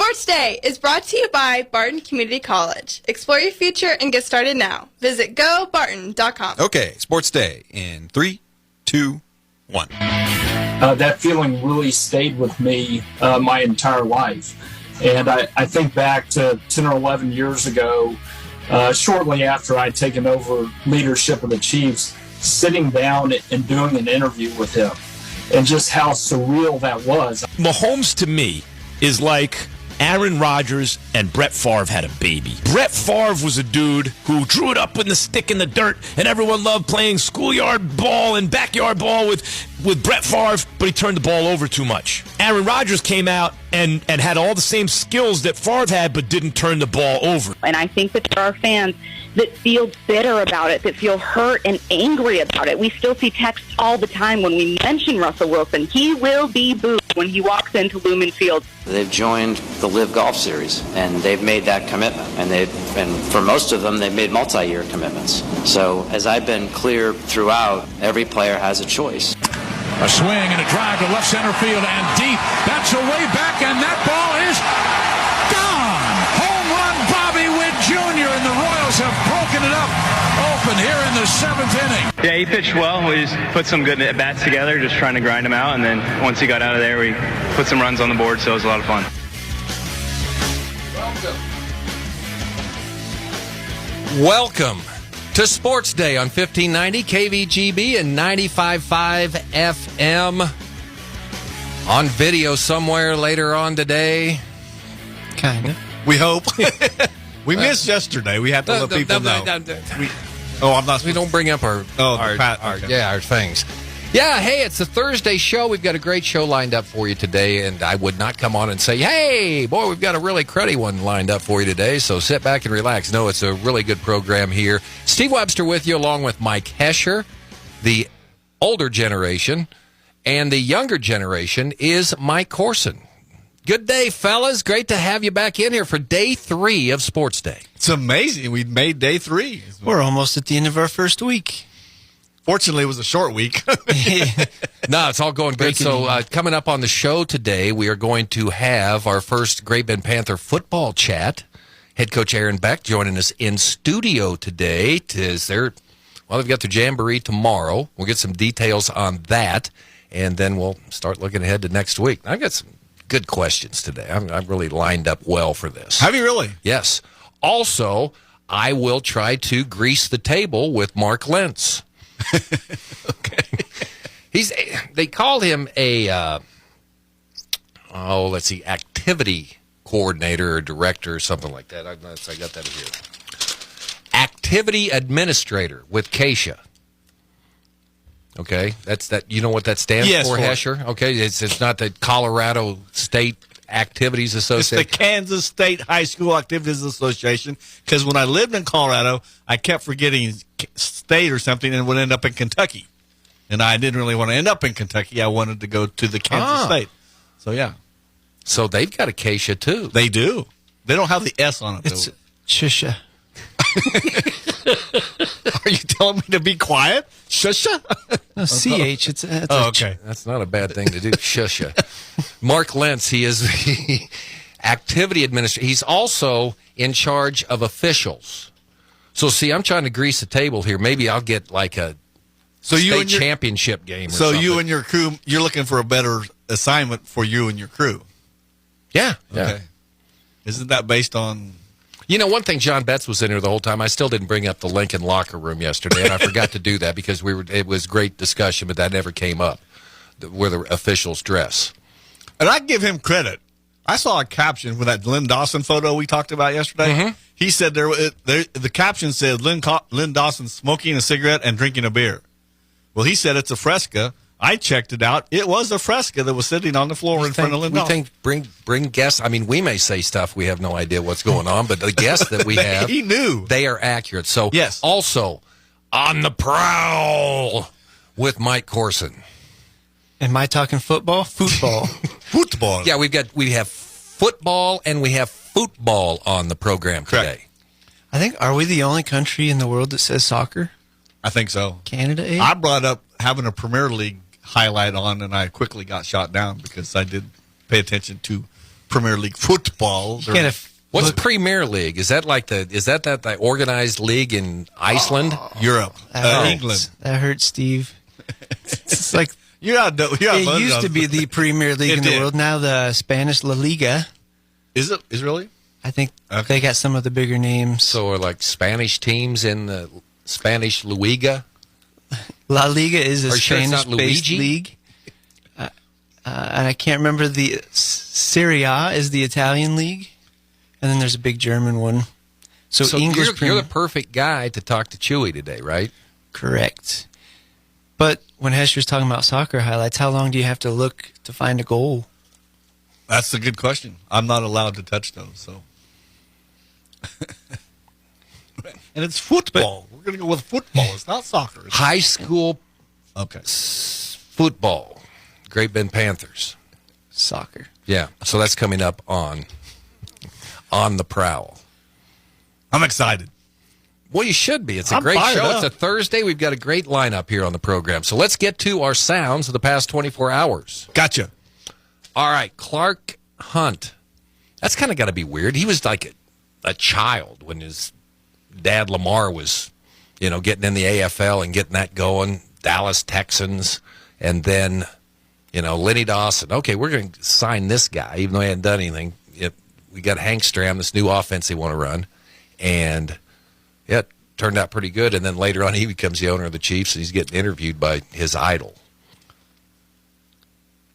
Sports Day is brought to you by Barton Community College. Explore your future and get started now. Visit gobarton.com. Okay, Sports Day in 3, 2, 1. That feeling really stayed with me my entire life. And I think back to 10 or 11 years ago, shortly after I'd taken over leadership of the Chiefs, sitting down and doing an interview with him, and just how surreal that was. Mahomes, to me, is like Aaron Rodgers and Brett Favre had a baby. Brett Favre was a dude who drew it up with the stick in the dirt, and everyone loved playing schoolyard ball and backyard ball with Brett Favre, but he turned the ball over too much. Aaron Rodgers came out and had all the same skills that Favre had, but didn't turn the ball over. And I think that there are fans that feel bitter about it, that feel hurt and angry about it. We still see texts all the time when we mention Russell Wilson. He will be booed when he walks into Lumen Field. They've joined the Live Golf Series, and they've made that commitment. And for most of them, they've made multi-year commitments. So as I've been clear throughout, every player has a choice. A swing and a drive to left center field and deep. That's away back, and that ball is gone. Home run, Bobby Witt Jr., and the Royals have broken it up open here in the 7th inning. Yeah, he pitched well. We just put some good at-bats together, just trying to grind him out, and then once he got out of there, we put some runs on the board, so it was a lot of fun. Welcome to Sports Day on 1590 KVGB and 95.5 FM. On video somewhere later on today. Kind of. We hope. We missed yesterday. We have to let people know. I'm not. We don't bring up our things. Yeah, hey, it's a Thursday show. We've got a great show lined up for you today, and I would not come on and say, hey, boy, we've got a really cruddy one lined up for you today, so sit back and relax. No, it's a really good program here. Steve Webster with you, along with Mike Hesher. The older generation, and the younger generation is Mike Corson. Good day, fellas. Great to have you back in here for day 3 of Sports Day. It's amazing. We made day 3. We're almost at the end of our first week. Fortunately, it was a short week. No, it's all going good. So coming up on the show today, we are going to have our first Great Bend Panther football chat. Head coach Aaron Beck joining us in studio today. They've got their jamboree tomorrow. We'll get some details on that, and then we'll start looking ahead to next week. I've got some good questions today. I'm really lined up well for this. Have you really? Yes. Also, I will try to grease the table with Mark Lentz. Okay. They call him activity coordinator or director or something like that. I got that here. Activity administrator with Keisha. Okay, that's that. You know what that stands for, Hesher? Okay, it's not the Colorado State Activities Association. It's the Kansas State High School Activities Association. Because when I lived in Colorado, I kept forgetting state or something and would end up in Kentucky. And I didn't really want to end up in Kentucky. I wanted to go to the Kansas State. So, yeah. So they've got a Keisha, too. They do. They don't have the S on it, though. It's Shusha. Are you telling me to be quiet? Shusha? No, CH. It's okay. That's not a bad thing to do. Shusha. Mark Lentz, he is the activity administrator. He's also in charge of officials. So, see, I'm trying to grease the table here. Maybe I'll get like a state championship game or something. So you and your crew, you're looking for a better assignment for you and your crew. Yeah. Okay. Isn't that based on... You know, one thing, John Betts was in here the whole time. I still didn't bring up the Lincoln locker room yesterday, and I forgot to do that because it was great discussion, but that never came up, where the officials dress. And I give him credit. I saw a caption with that Lynn Dawson photo we talked about yesterday. Mm-hmm. He said the caption said Lynn Dawson smoking a cigarette and drinking a beer. Well, he said it's a Fresca. I checked it out. It was a Fresca that was sitting on the floor in front of Lynn Dawson. We think bring guests. I mean, we may say stuff we have no idea what's going on, but the guests that we have, he knew. They are accurate. So, yes. Also, on the prowl with Mike Corson. Am I talking football? Football. Football. Yeah, we have football and we have football on the program today. Correct. Are we the only country in the world that says soccer? I think so. Canada, eh? I brought up having a Premier League highlight on, and I quickly got shot down because I did pay attention to Premier League football. What's Premier League? Is that like the organized league in Iceland, Europe, England? That hurts, Steve. It's like it used to be the Premier League in the world. Now the Spanish La Liga. Is it really? I think they got some of the bigger names. So are like Spanish teams in the Spanish Liga? La Liga is a Spanish-based league. And I can't remember the Serie A is the Italian league. And then there's a big German one. So English you're the perfect guy to talk to Chewy today, right? Correct. But when Hesher's talking about soccer highlights, how long do you have to look to find a goal? That's a good question. I'm not allowed to touch those, so. And it's football. We're going to go with football. It's not soccer. It's high school football. Great Bend Panthers. Soccer. Yeah. So that's coming up on the Prowl. I'm excited. Well, you should be. It's a great show. It's a Thursday. We've got a great lineup here on the program. So let's get to our sounds of the past 24 hours. Gotcha. All right. Clark Hunt. That's kind of got to be weird. He was like a child when his dad Lamar was, getting in the AFL and getting that going. Dallas Texans. And then, Lenny Dawson. Okay, we're going to sign this guy, even though he hadn't done anything. We got Hank Stram, this new offense they want to run. And it turned out pretty good. And then later on, he becomes the owner of the Chiefs, and he's getting interviewed by his idol.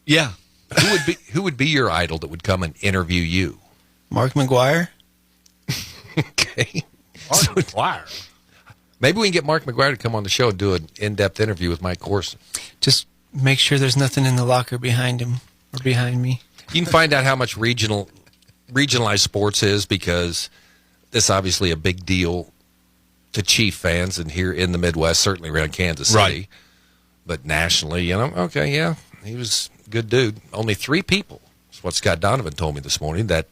Yeah. Who would be your idol that would come and interview you? Mark McGuire. Okay. Mark McGuire. Maybe we can get Mark McGuire to come on the show and do an in-depth interview with Mike Corson. Just make sure there's nothing in the locker behind him or behind me. You can find out how much regionalized sports is, because this is obviously a big deal to Chief fans, and here in the Midwest, certainly around Kansas City. Right. But nationally, okay, yeah, he was a good dude. Only 3 people, that's what Scott Donovan told me this morning, that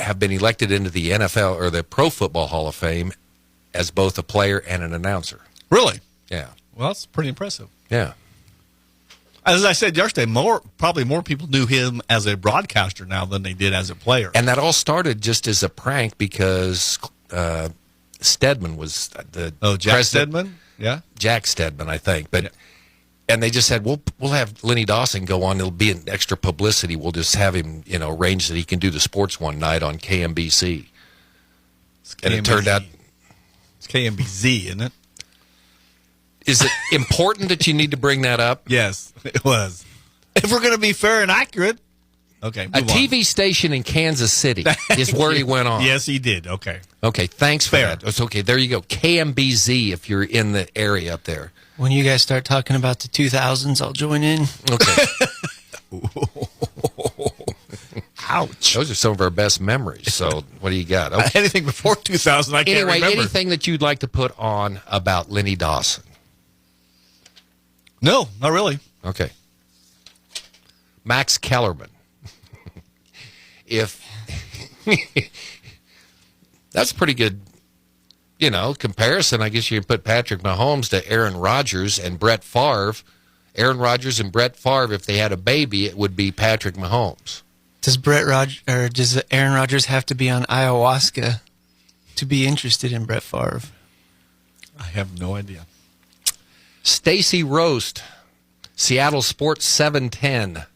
have been elected into the NFL or the Pro Football Hall of Fame as both a player and an announcer. Really? Yeah. Well, that's pretty impressive. Yeah. As I said yesterday, probably more people knew him as a broadcaster now than they did as a player. And that all started just as a prank because Stedman was the Jack president. Stedman? Yeah. Jack Stedman, I think. But and they just said, we'll have Lenny Dawson go on. It'll be an extra publicity. We'll just have him, arrange that he can do the sports one night on KMBC. And it turned out it's KMBZ, isn't it? Is it important that you need to bring that up? Yes, it was. If we're going to be fair and accurate. Okay. A TV station in Kansas City is where he went on. Yes, he did. Okay. Okay, thanks for Fair. that. It's okay, there you go. KMBZ if you're in the area up there. When you guys start talking about the 2000s, I'll join in. Okay. Ouch. Those are some of our best memories. So what do you got? Okay. Anything before 2000, I can't remember. Anything that you'd like to put on about Lenny Dawson? No, not really. Okay. Max Kellerman. If that's a pretty good, comparison. I guess you could put Patrick Mahomes to Aaron Rodgers and Brett Favre. Aaron Rodgers and Brett Favre, if they had a baby, it would be Patrick Mahomes. Does does Aaron Rodgers have to be on ayahuasca to be interested in Brett Favre? I have no idea. Stacy Roast, Seattle Sports 710.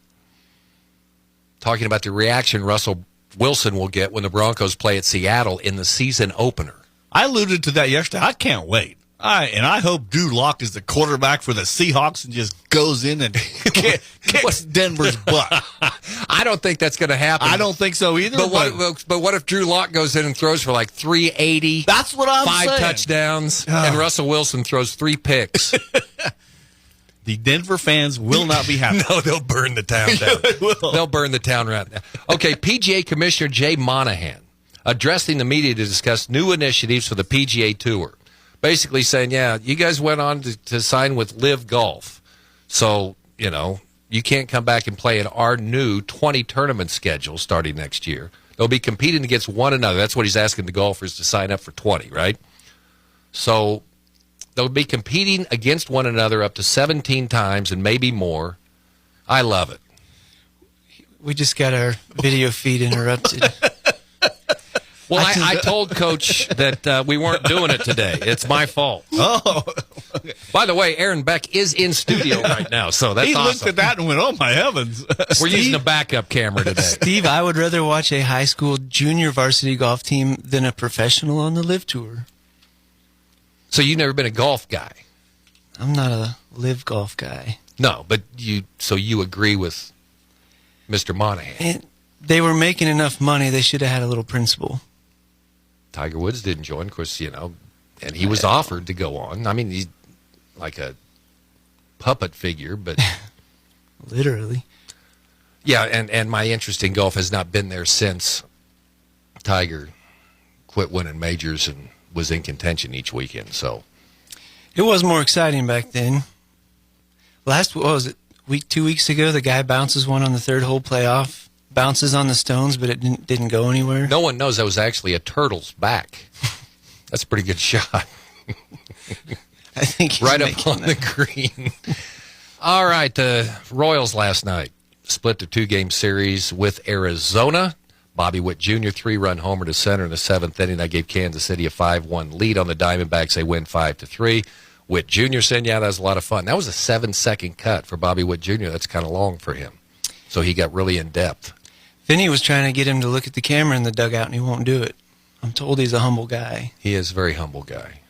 Talking about the reaction Russell Wilson will get when the Broncos play at Seattle in the season opener. I alluded to that yesterday. I can't wait. I hope Drew Lock is the quarterback for the Seahawks and just goes in and kicks Denver's butt. I don't think that's going to happen. I don't think so either. But what if Drew Lock goes in and throws for like 380? That's what I'm saying. 5 touchdowns, and Russell Wilson throws 3 picks. The Denver fans will not be happy. No, they'll burn the town down. They'll burn the town right now. Okay, PGA Commissioner Jay Monahan addressing the media to discuss new initiatives for the PGA Tour. Basically saying, you guys went on to sign with Live Golf. So, you can't come back and play in our new 20 tournament schedule starting next year. They'll be competing against one another. That's what he's asking the golfers to sign up for 20, right? So they'll be competing against one another up to 17 times and maybe more. I love it. We just got our video feed interrupted. Well, I told Coach that we weren't doing it today. It's my fault. Oh. Okay. By the way, Aaron Beck is in studio right now, so that's awesome. He looked at that and went, oh, my heavens. We're using a backup camera today. Steve, I would rather watch a high school junior varsity golf team than a professional on the Live Tour. So you've never been a golf guy? I'm not a live golf guy. No, but you agree with Mr. Monahan. They were making enough money, they should have had a little principle. Tiger Woods didn't join, of course, and he was offered to go on. I mean, he's like a puppet figure, but... Literally. Yeah, and my interest in golf has not been there since Tiger quit winning majors and was in contention each weekend, so... It was more exciting back then. What was it, 2 weeks ago, the guy bounces one on the third hole playoff, bounces on the stones, but it didn't go anywhere. No one knows that was actually a turtle's back. That's a pretty good shot. I think he's right up on the green. All right, the Royals last night split the 2-game series with Arizona. Bobby Witt Jr., 3-run homer to center in the 7th inning. That gave Kansas City a 5-1 lead on the Diamondbacks. They win 5-3. Witt Jr. said, yeah, that was a lot of fun. That was a 7-second cut for Bobby Witt Jr. That's kind of long for him. So he got really in-depth. Vinny was trying to get him to look at the camera in the dugout, and he won't do it. I'm told he's a humble guy. He is a very humble guy.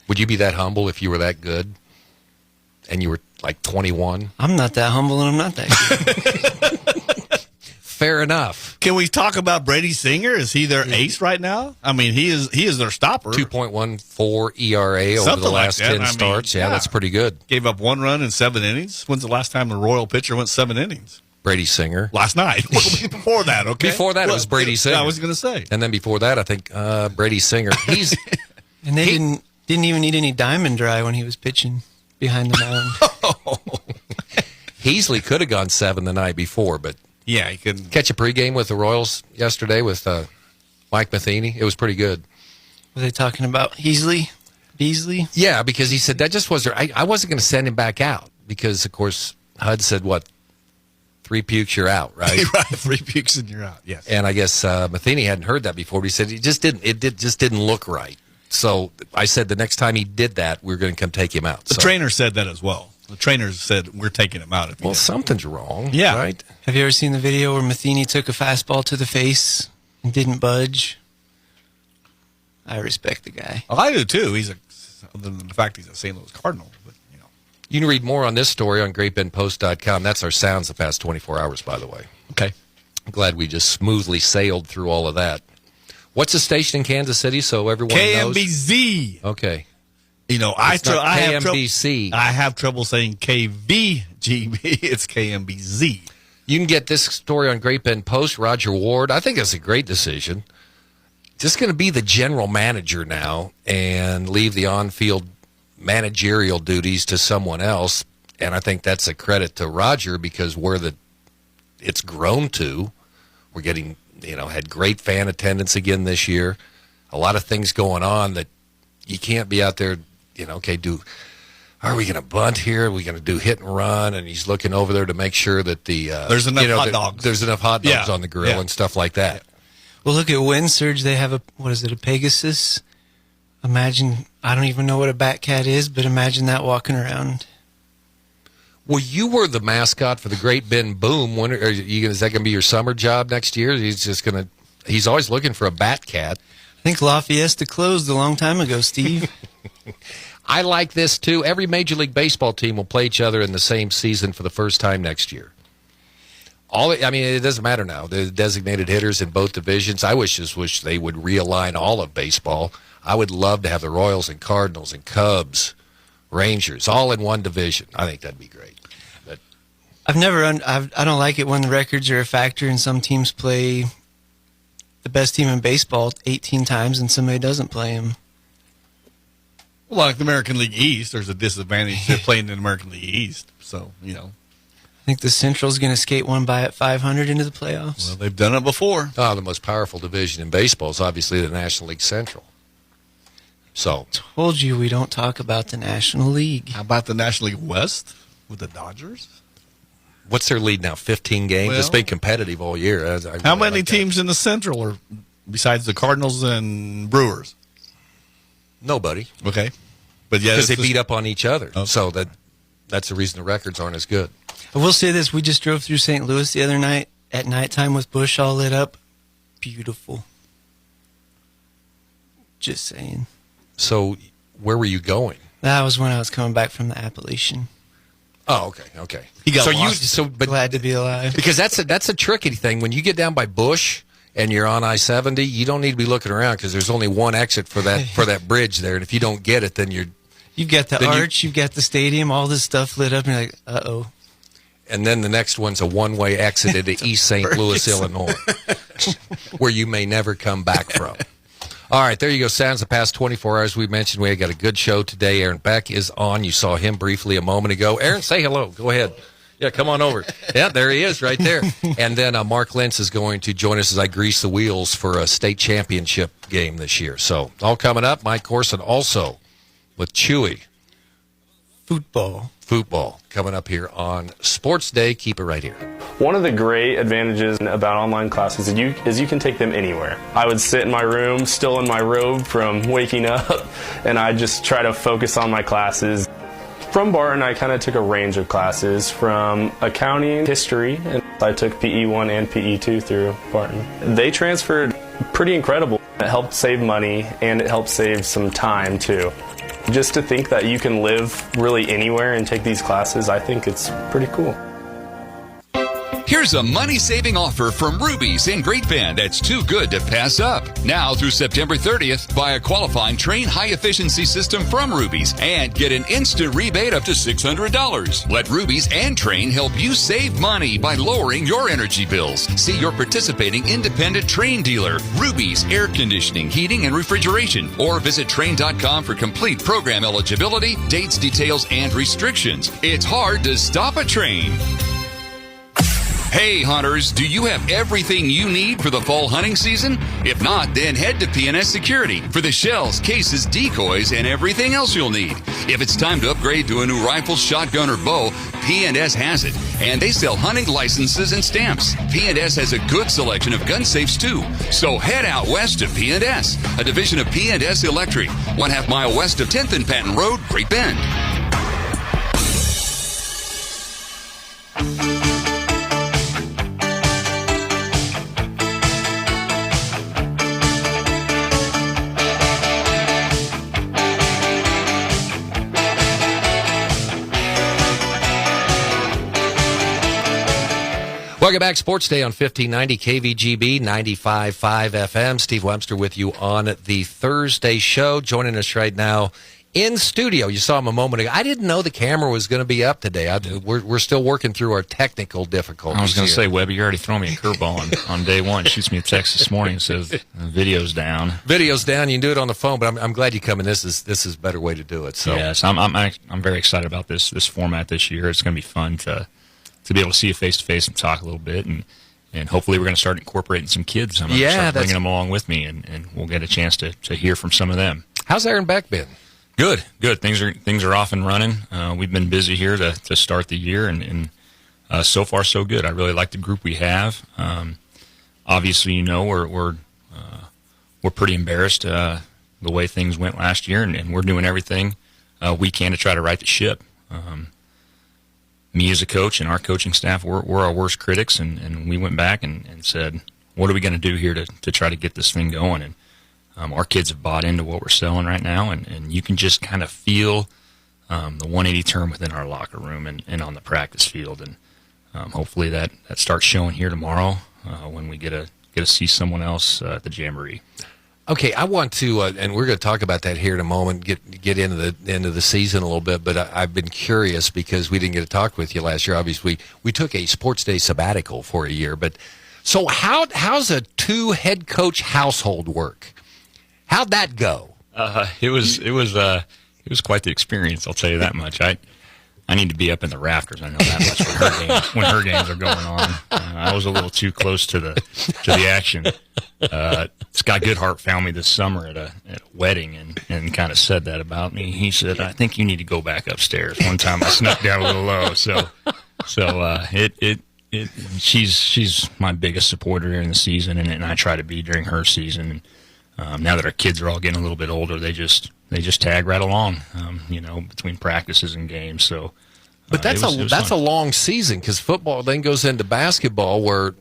Would you be that humble if you were that good and you were like 21? I'm not that humble, and I'm not that good. Fair enough. Can we talk about Brady Singer? Is he their ace right now? I mean, he is their stopper. 2.14 ERA over the last 10 starts. Yeah, that's pretty good. Gave up 1 run in 7 innings. When's the last time a Royal pitcher went 7 innings? Brady Singer. Last night. Before that, okay? Before that, it was Brady Singer. I was going to say. And then before that, I think Brady Singer. And they didn't even need any diamond dry when he was pitching behind the mound. Heasley could have gone 7 the night before, but yeah, he couldn't. Catch a pregame with the Royals yesterday with Mike Matheny. It was pretty good. Were they talking about Beasley? Yeah, because he said that just wasn't. I wasn't going to send him back out because, of course, HUD said, what, 3 pukes, you're out, right? Right, 3 pukes and you're out, yes. And I guess Matheny hadn't heard that before, but he said it just didn't look right. So I said the next time he did that, we were going to come take him out. The trainer said that as well. The trainers said, we're taking him out. Well, something's wrong, yeah. Right? Have you ever seen the video where Matheny took a fastball to the face and didn't budge? I respect the guy. Well, I do, too. Other than the fact he's a St. Louis Cardinal. But, you can read more on this story on GreatBendPost.com. That's our sounds the past 24 hours, by the way. Okay. I'm glad we just smoothly sailed through all of that. What's the station in Kansas City so everyone knows? KMBZ. Okay. I have trouble saying KVGB. It's KMBZ. You can get this story on Great Bend Post. Roger Ward, I think that's a great decision. Just going to be the general manager now and leave the on-field managerial duties to someone else. And I think that's a credit to Roger because it's grown to. We're getting, had great fan attendance again this year. A lot of things going on that you can't be out there, are we going to bunt here? Are we going to do hit and run? And he's looking over there to make sure that there's enough hot dogs. There's enough hot dogs on the grill and stuff like that. Well, look at Wind Surge. They have a Pegasus? Imagine, I don't even know what a Batcat is, but imagine that walking around. Well, you were the mascot for the Great Bend Boom. Is that going to be your summer job next year? He's always looking for a Batcat. I think La Fiesta closed a long time ago, Steve. I like this, too. Every Major League Baseball team will play each other in the same season for the first time next year. It doesn't matter now. The designated hitters in both divisions. I wish they would realign all of baseball. I would love to have the Royals and Cardinals and Cubs, Rangers, all in one division. I think that'd be great. But I don't like it when the records are a factor and some teams play the best team in baseball 18 times and somebody doesn't play them. Well, like the American League East, there's a disadvantage to playing in the American League East. So, I think the Central's going to skate one by at 500 into the playoffs. Well, they've done it before. Oh, the most powerful division in baseball is obviously the National League Central. So, told you we don't talk about the National League. How about the National League West with the Dodgers? What's their lead now? 15 games. Well, it's been competitive all year. How many teams in the Central are besides the Cardinals and Brewers? Nobody. Okay, but yeah, because they beat up on each other. Okay. So that's the reason the records aren't as good. I will say this: we just drove through St. Louis the other night at nighttime with Busch all lit up. Beautiful. Just saying. So, where were you going? That was when I was coming back from the Appalachian. Oh, okay. He got lost. But glad to be alive. Because that's a tricky thing. When you get down by Busch and you're on I-70, you don't need to be looking around because there's only one exit for that bridge there, and if you don't get it, then you've got the arch, you've got the stadium, all this stuff lit up, and you're like, uh-oh. And then the next one's a one-way exit into East St. Louis, Illinois, where you may never come back from. All right, there you go. Sounds the past 24 hours. We mentioned we got a good show today. Aaron Beck is on. You saw him briefly a moment ago. Aaron, say hello. Go ahead. Yeah, come on over. Yeah, there he is right there. And then Mark Lentz is going to join us as I grease the wheels for a state championship game this year. So all coming up. Mike Corson also with Chewy. Football coming up here on Sports Day. Keep it right here. One of the great advantages about online classes is you can take them anywhere. I would sit in my room, still in my robe from waking up, and I just try to focus on my classes. From Barton, I kind of took a range of classes from accounting, history, and I took PE1 and PE2 through Barton. They transferred pretty incredible. It helped save money, and it helped save some time, too. Just to think that you can live really anywhere and take these classes, I think it's pretty cool. Here's a money-saving offer from Ruby's in Great Bend that's too good to pass up. Now through September 30th, buy a qualifying Train high-efficiency system from Ruby's and get an instant rebate up to $600. Let Ruby's and Train help you save money by lowering your energy bills. See your participating independent Train dealer, Ruby's Air Conditioning, Heating, and Refrigeration, or visit Train.com for complete program eligibility, dates, details, and restrictions. It's hard to stop a train. Hey hunters, do you have everything you need for the fall hunting season? If not, then head to P&S Security for the shells, cases, decoys, and everything else you'll need. If it's time to upgrade to a new rifle, shotgun, or bow, P&S has it. And they sell hunting licenses and stamps. P&S has a good selection of gun safes too. So head out west to P&S, a division of P&S Electric, 1/2 mile west of 10th and Patton Road, Great Bend. Welcome back. Sports Day on 1590 KVGB 95.5 FM. Steve Webster with you on the Thursday show. Joining us right now in studio. You saw him a moment ago. I didn't know the camera was going to be up today. We're still working through our technical difficulties. I was going to say, Webby, you're already throwing me a curveball on day one. Shoots me a text this morning and says, video's down. Video's down. You can do it on the phone, but I'm glad you come in. This is a better way to do it. So yes, I'm very excited about this format this year. It's going to be fun to be able to see you face to face and talk a little bit, and hopefully we're going to start incorporating some kids. I'm going to start bringing them along with me, and we'll get a chance to hear from some of them. How's Aaron Beck been? Good. Things are off and running. We've been busy here to start the year, and so far so good. I really like the group we have. Obviously, we're pretty embarrassed the way things went last year, and we're doing everything we can to try to right the ship. Me as a coach and our coaching staff, we're our worst critics, and we went back and said, what are we going to do here to try to get this thing going? And our kids have bought into what we're selling right now, and you can just kind of feel the 180 turn within our locker room and on the practice field. And hopefully that starts showing here tomorrow when we get to see someone else at the Jamboree. Okay, I want to, and we're going to talk about that here in a moment. Get into the season a little bit, but I've been curious because we didn't get to talk with you last year. Obviously, we took a Sports Day sabbatical for a year, but so how's a 2 head coach household work? How'd that go? It was quite the experience. I'll tell you that much. I need to be up in the rafters. I know that much when her games are going on. I was a little too close to the action. Scott Goodhart found me this summer at a wedding and kind of said that about me. He said, I think you need to go back upstairs. One time I snuck down a little low, so So she's my biggest supporter during the season, and I try to be during her season. Now that our kids are all getting a little bit older, they just tag right along, between practices and games. So, but that's a long season, because football then goes into basketball, where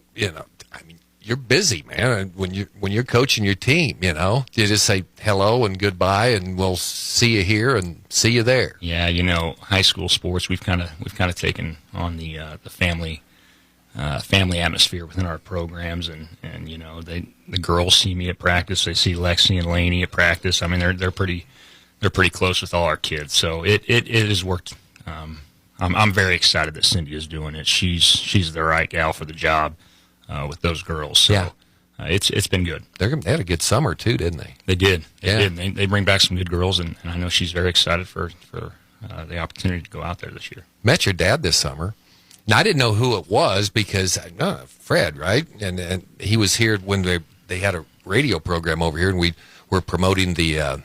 you're busy, man. When you're coaching your team, you just say hello and goodbye, and we'll see you here and see you there. Yeah, high school sports, we've kind of taken on the family atmosphere within our programs, and the girls see me at practice, they see Lexi and Lainey at practice. I mean, they're pretty close with all our kids, so it has worked. I'm very excited that Cindy is doing it. She's the right gal for the job with those girls. So yeah. It's been good. They had a good summer too, didn't they? They did. They bring back some good girls, and I know she's very excited for the opportunity to go out there this year. Met your dad this summer. Now, I didn't know who it was because Fred, right? And he was here when they had a radio program over here, and we were promoting the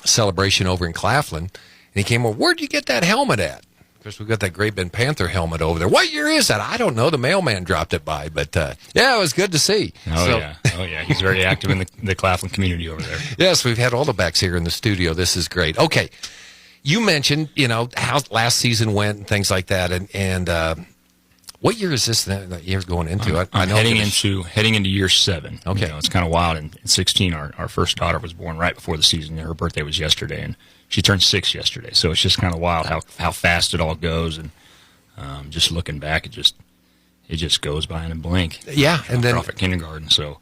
celebration over in Claflin. And he came over, where'd you get that helmet at? Of course, we've got that Great Bend Panther helmet over there. What year is that? I don't know. The mailman dropped it by. But, it was good to see. Oh, yeah. He's very active in the Claflin community over there. Yes, we've had all the backs here in the studio. This is great. Okay. You mentioned, how last season went and things like that. And what year is this that year's going into? I'm heading into year 7. Okay. It's kind of wild. In 16, our first daughter was born right before the season. Her birthday was yesterday, and she turned 6 yesterday. So it's just kind of wild how fast it all goes. And just looking back, it just goes by in a blink. Yeah, and then off at kindergarten. So,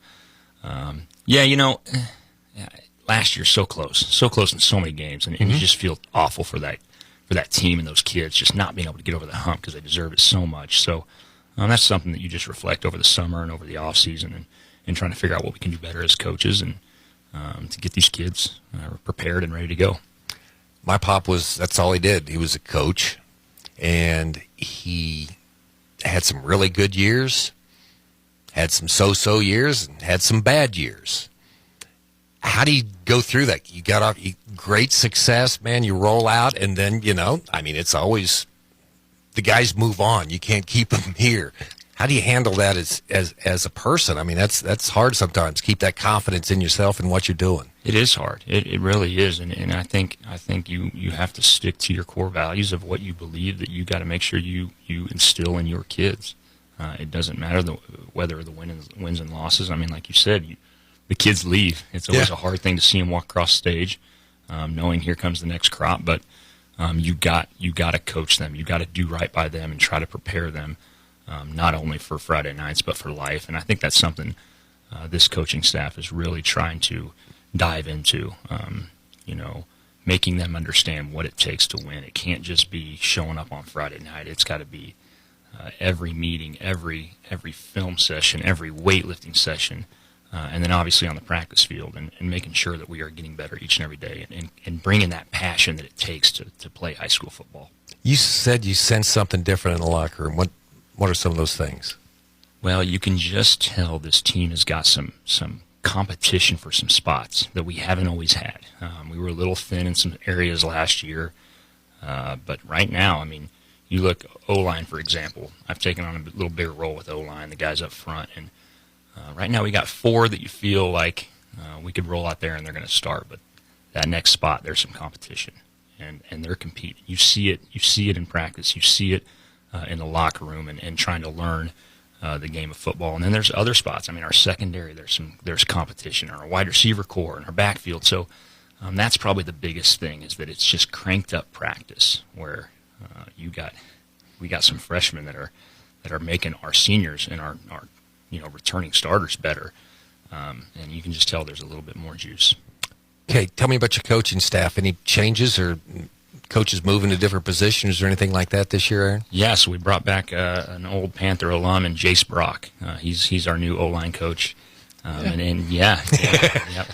last year so close in so many games, and you just feel awful for that team and those kids just not being able to get over the hump because they deserve it so much. So that's something that you just reflect over the summer and over the off season, and trying to figure out what we can do better as coaches, and to get these kids prepared and ready to go. My pop that's all he did. He was a coach, and he had some really good years, had some so-so years, and had some bad years. How do you go through that? You got off great success, man. You roll out, and then it's always the guys move on. You can't keep them here. How do you handle that as a person? I mean, that's hard sometimes. Keep that confidence in yourself and what you're doing. It is hard. It really is, and I think you have to stick to your core values of what you believe that you got to make sure you instill in your kids. It doesn't matter whether the wins and losses. I mean, like you said, the kids leave. It's always a hard thing to see them walk across stage, knowing here comes the next crop. But you got to coach them. You got to do right by them and try to prepare them, not only for Friday nights but for life. And I think that's something this coaching staff is really trying to dive into. Making them understand what it takes to win. It can't just be showing up on Friday night. It's got to be every meeting, every film session, every weightlifting session. And then obviously on the practice field, and making sure that we are getting better each and every day, and bringing that passion that it takes to play high school football. You said you sense something different in the locker room. What are some of those things? Well, you can just tell this team has got some competition for some spots that we haven't always had. We were a little thin in some areas last year, but right now, I mean, you look O-line, for example. I've taken on a little bigger role with O-line, the guys up front, and right now we got 4 that you feel like we could roll out there and they're going to start, but that next spot, there's some competition, and they're competing. You see it in practice. You see it in the locker room, and trying to learn the game of football. And then there's other spots. I mean, our secondary, there's competition, our wide receiver core, and our backfield. So that's probably the biggest thing, is that it's just cranked up practice, where we got some freshmen that are making our seniors and our returning starters better, and you can just tell there's a little bit more juice. Okay, tell me about your coaching staff. Any changes or coaches moving to different positions or anything like that this year, Aaron? Yeah, so we brought back an old Panther alum, and Jace Brock. He's our new O-line coach,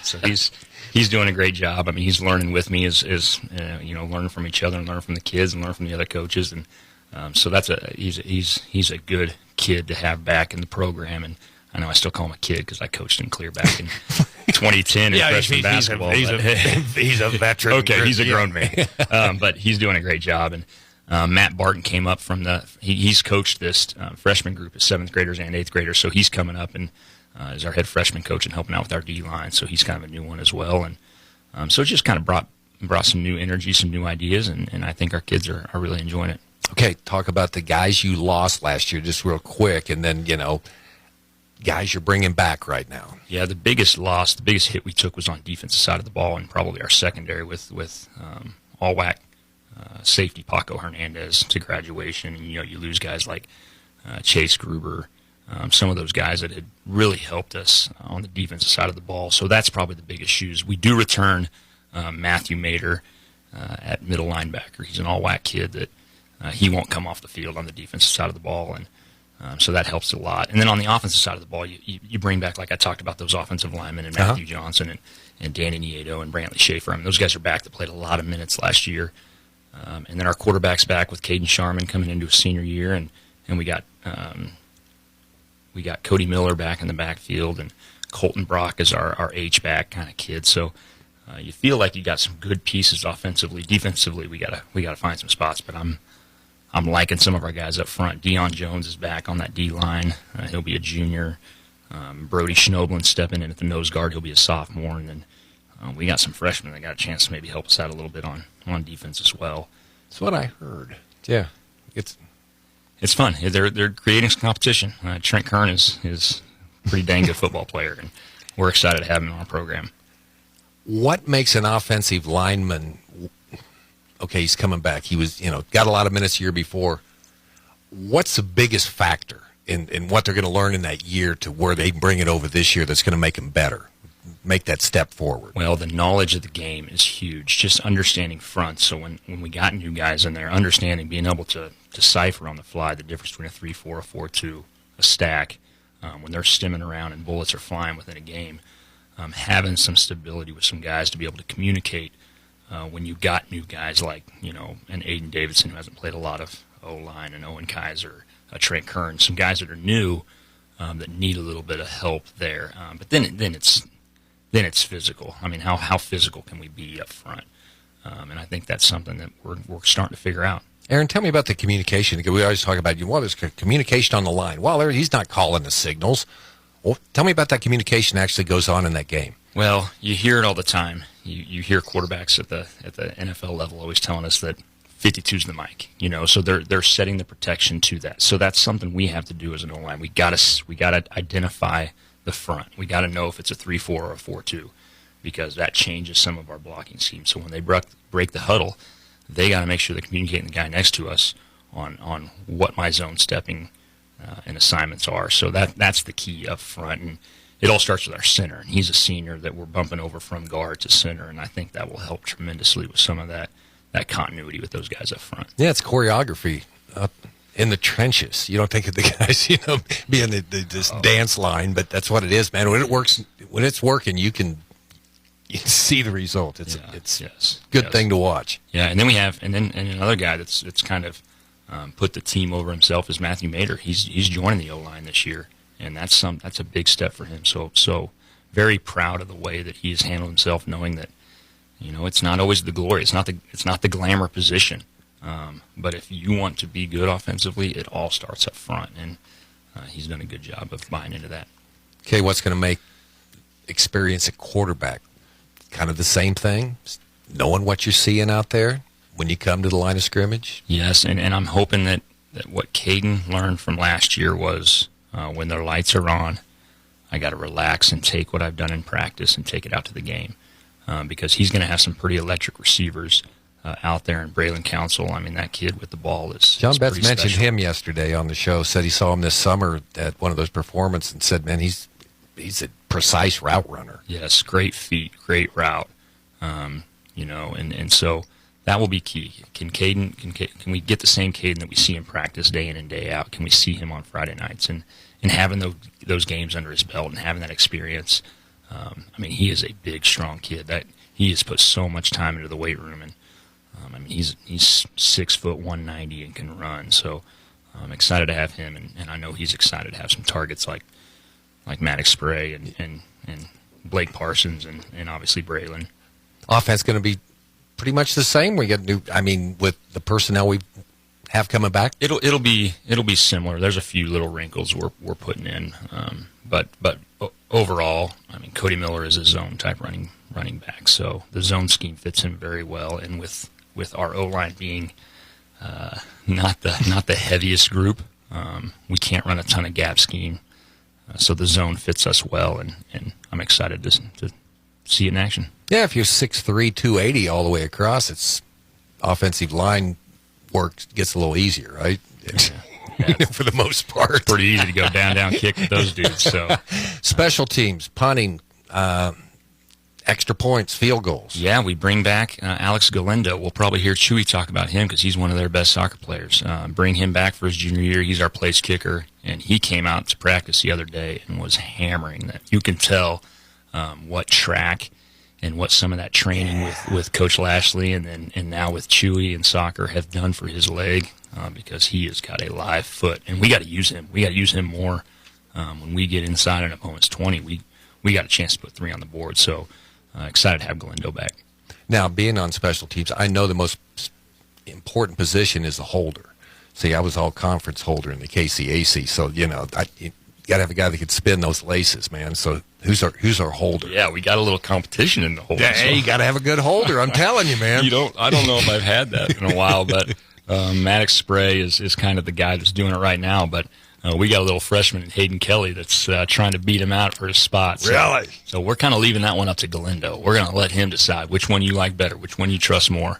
so he's doing a great job. I mean, he's learning with me, learning from each other and learning from the kids and learning from the other coaches, and so he's a good kid to have back in the program. And I know I still call him a kid because I coached him clear back in 2010 in freshman basketball. He's a veteran. Okay, he's a grown man, but he's doing a great job. And Matt Barton came up from he's coached this freshman group of 7th graders and 8th graders, so he's coming up and is our head freshman coach and helping out with our D-line, so he's kind of a new one as well. And so it just kind of brought some new energy, some new ideas, and I think our kids are really enjoying it. Okay, talk about the guys you lost last year just real quick, and then, guys you're bringing back right now. Yeah, the biggest hit we took was on defensive side of the ball, and probably our secondary with all-WAC safety Paco Hernandez to graduation. And, you lose guys like Chase Gruber, some of those guys that had really helped us on the defensive side of the ball. So that's probably the biggest shoes. We do return Matthew Mater at middle linebacker. He's an all-WAC kid that he won't come off the field on the defensive side of the ball, and so that helps a lot. And then on the offensive side of the ball, you bring back, like I talked about, those offensive linemen and Matthew Johnson and Danny Nieto and Brantley Schaefer. I mean, those guys are back that played a lot of minutes last year. And then our quarterback's back with Caden Sharman coming into his senior year, and we got Cody Miller back in the backfield, and Colton Brock is our H-back kind of kid. So you feel like you got some good pieces offensively. Defensively, we gotta find some spots, but I'm liking some of our guys up front. Deion Jones is back on that D-line. He'll be a junior. Brody Schnoblin stepping in at the nose guard. He'll be a sophomore, and then we got some freshmen that got a chance to maybe help us out a little bit on defense as well. That's what I heard. Yeah, it's fun. They're creating some competition. Trent Kern is a pretty dang good football player, and we're excited to have him in our program. What makes an offensive lineman? Okay, he's coming back. He was, got a lot of minutes the year before. What's the biggest factor in what they're going to learn in that year to where they bring it over this year that's going to make them better? Make that step forward? Well, the knowledge of the game is huge. Just understanding fronts. So when we got new guys in there, understanding, being able to decipher on the fly the difference between a 3-4, a 4-2, a stack, when they're stimming around and bullets are flying within a game, having some stability with some guys to be able to communicate when you got new guys like, an Aiden Davidson who hasn't played a lot of O-line, and Owen Kaiser, Trent Kern, some guys that are new that need a little bit of help there. But then it's physical. I mean, how physical can we be up front? And I think that's something that we're starting to figure out. Aaron, tell me about the communication. We always talk about, there's communication on the line. Well, he's not calling the signals. Well, tell me about that communication that actually goes on in that game. Well, you hear it all the time. You hear quarterbacks at the NFL level always telling us that 52's the mic, so they're setting the protection to that. So that's something we have to do as an O-line. We gotta identify the front. We got to know if it's a 3-4 or a 4-2, because that changes some of our blocking schemes. So when they break the huddle, they got to make sure they're communicating the guy next to us on what my zone stepping and assignments are. So that's the key up front, and it all starts with our center. And he's a senior that we're bumping over from guard to center, and I think that will help tremendously with some of that continuity with those guys up front. Yeah, it's choreography in the trenches. You don't think of the guys, being this dance line, but that's what it is, man. When it works, when it's working, you can see the result. It's a good thing to watch. Yeah, and then we have another guy that's kind of put the team over himself is Matthew Mater. He's joining the O-line this year, and that's a big step for him. So very proud of the way that he has handled himself, knowing that it's not always the glory. It's not the glamour position. But if you want to be good offensively, it all starts up front, and he's done a good job of buying into that. Okay, what's going to make experience at quarterback kind of the same thing? Knowing what you're seeing out there when you come to the line of scrimmage? Yes, and I'm hoping that what Caden learned from last year was when their lights are on, I got to relax and take what I've done in practice and take it out to the game, because he's going to have some pretty electric receivers out there in Braylon Council. I mean, that kid with the ball is John Betts mentioned special. him yesterday on the show, said he saw him this summer at one of those performances and said, man, he's a precise route runner. Yes, great feet, great route, and so that will be key. Can we get the same Caden that we see in practice day in and day out? Can we see him on Friday nights? And having those games under his belt and having that experience, he is a big, strong kid. That he has put so much time into the weight room, and he's 6 foot 190 and can run. So I'm excited to have him, and I know he's excited to have some targets like Maddox Spray and Blake Parsons and obviously Braylon. Offense going to be pretty much the same. We got with the personnel we've have coming back? It'll be similar. There's a few little wrinkles we're putting in, but overall, I mean, Cody Miller is a zone type running back, so the zone scheme fits him very well. And with our O-line being not the heaviest group, we can't run a ton of gap scheme, so the zone fits us well, and I'm excited to see it in action. Yeah, if you're 6'3", 280 all the way across, it's offensive line work gets a little easier, right? Yeah. For the most part. It's pretty easy to go down, kick with those dudes. So, special teams, punting, extra points, field goals. Yeah, we bring back Alex Galindo. We'll probably hear Chewy talk about him because he's one of their best soccer players. Bring him back for his junior year. He's our place kicker, and he came out to practice the other day and was hammering that. You can tell what track and what some of that training with Coach Lashley and now with Chewy and soccer have done for his leg, because he has got a live foot, and we got to use him. We got to use him more. When we get inside an opponent's 20, we got a chance to put 3 on the board. So excited to have Galindo back. Now, being on special teams, I know the most important position is the holder. See, I was all conference holder in the KCAC, so you got to have a guy that can spin those laces, man. So who's our holder? Yeah, we got a little competition in the holder. Yeah, you got to have a good holder. I'm telling you, man. I don't know if I've had that in a while, but Maddox Spray is kind of the guy that's doing it right now. But we got a little freshman in Hayden Kelly that's trying to beat him out for his spot. So, really? So we're kind of leaving that one up to Galindo. We're going to let him decide which one you like better, which one you trust more.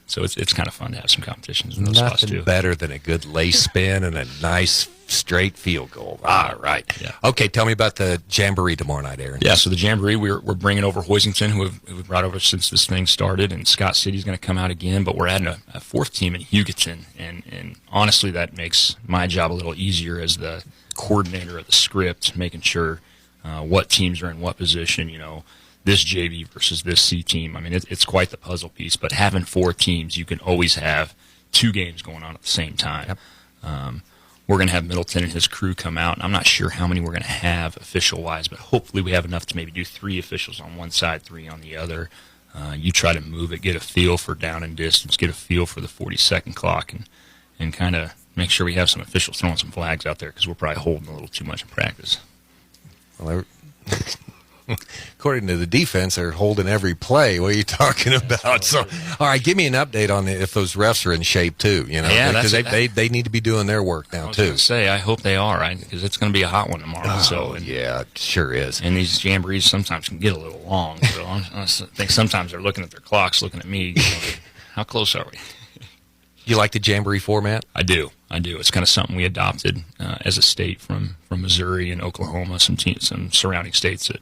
So it's kind of fun to have some competitions in those spots too. Nothing better than a good lace spin and a nice straight field goal. All right. Yeah. Okay, tell me about the Jamboree tomorrow night, Aaron. Yeah, so the Jamboree, we're bringing over Hoisington, who we've brought over since this thing started, and Scott City's going to come out again, but we're adding a fourth team in Hugoton, and honestly, that makes my job a little easier as the coordinator of the script, making sure what teams are in what position, this JV versus this C team. I mean, it's quite the puzzle piece, but having 4 teams, you can always have 2 games going on at the same time. Yep. We're going to have Middleton and his crew come out, and I'm not sure how many we're going to have official-wise, but hopefully we have enough to maybe do 3 officials on one side, 3 on the other. You try to move it, get a feel for down and distance, get a feel for the 40-second clock, and kind of make sure we have some officials throwing some flags out there because we're probably holding a little too much in practice. Well, according to the defense, they're holding every play. What are you talking about? So, all right, give me an update on if those refs are in shape too. Yeah, because they need to be doing their work now too. I hope they are, right? Because it's going to be a hot one tomorrow. Yeah, it sure is. And these jamborees sometimes can get a little long. So I think sometimes they're looking at their clocks, looking at me. How close are we? You like the Jamboree format? I do. It's kind of something we adopted as a state from Missouri and Oklahoma, some surrounding states that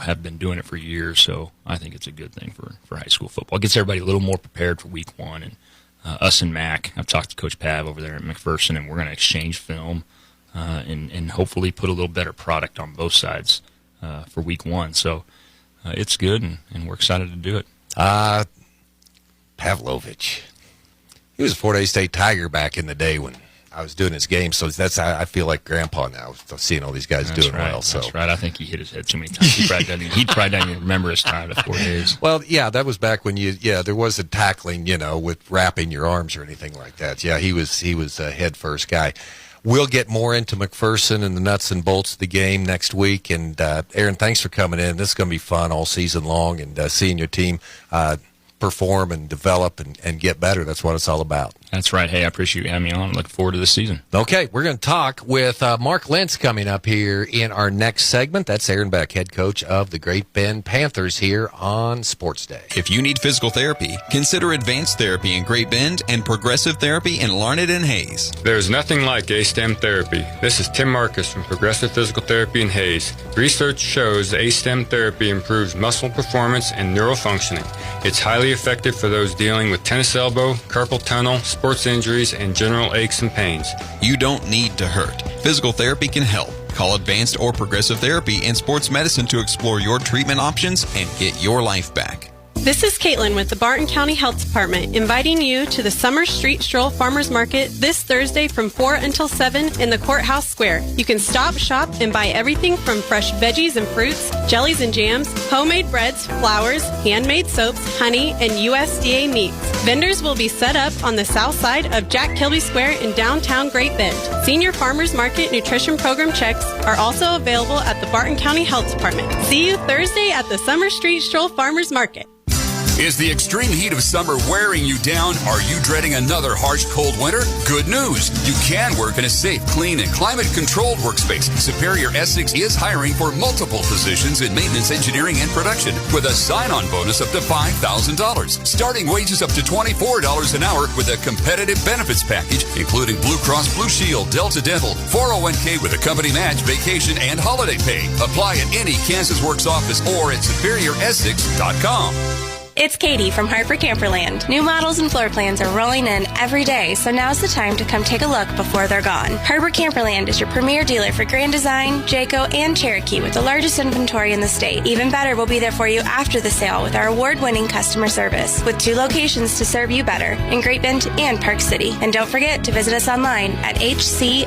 have been doing it for years. So I think it's a good thing for high school football. It gets everybody a little more prepared for week 1. And us and Mac, I've talked to Coach Pav over there at McPherson, and we're going to exchange film and hopefully put a little better product on both sides for week 1. So it's good, and we're excited to do it. Pavlovich. He was a Fort Hays State Tiger back in the day when I was doing his game, so I feel like Grandpa now, seeing all these guys doing well. So that's right. I think he hit his head too many times. He probably doesn't even remember his time at 4 days. Well, yeah, that was back when there wasn't tackling, with wrapping your arms or anything like that. Yeah, he was a head first guy. We'll get more into McPherson and the nuts and bolts of the game next week. And Aaron, thanks for coming in. This is going to be fun all season long, and seeing your team perform and develop and get better. That's what it's all about. That's right. Hey, I appreciate you having me on. Looking forward to this season. Okay, we're going to talk with Mark Lentz coming up here in our next segment. That's Aaron Beck, head coach of the Great Bend Panthers here on Sports Day. If you need physical therapy, consider Advanced Therapy in Great Bend and Progressive Therapy in Larned and Hayes. There's nothing like ASTEM therapy. This is Tim Marcus from Progressive Physical Therapy in Hayes. Research shows ASTEM therapy improves muscle performance and neural functioning. It's highly effective for those dealing with tennis elbow, carpal tunnel, sports injuries, and general aches and pains. You don't need to hurt. Physical therapy can help. Call Advanced or Progressive Therapy in Sports Medicine to explore your treatment options and get your life back. This is Caitlin with the Barton County Health Department, inviting you to the Summer Street Stroll Farmers Market this Thursday from 4 until 7 in the Courthouse Square. You can stop, shop, and buy everything from fresh veggies and fruits, jellies and jams, homemade breads, flours, handmade soaps, honey, and USDA meats. Vendors will be set up on the south side of Jack Kilby Square in downtown Great Bend. Senior Farmers Market Nutrition Program checks are also available at the Barton County Health Department. See you Thursday at the Summer Street Stroll Farmers Market. Is the extreme heat of summer wearing you down? Are you dreading another harsh, cold winter? Good news. You can work in a safe, clean, and climate-controlled workspace. Superior Essex is hiring for multiple positions in maintenance, engineering, and production with a sign-on bonus up to $5,000. Starting wages up to $24 an hour with a competitive benefits package, including Blue Cross Blue Shield, Delta Dental, 401k with a company match, vacation, and holiday pay. Apply at any Kansas Works office or at superioressex.com. It's Katie from Harper Camperland. New models and floor plans are rolling in every day, so now's the time to come take a look before they're gone. Harper Camperland is your premier dealer for Grand Design, Jayco, and Cherokee with the largest inventory in the state. Even better, we'll be there for you after the sale with our award-winning customer service, with 2 locations to serve you better, in Great Bend and Park City. And don't forget to visit us online at hclrv.com.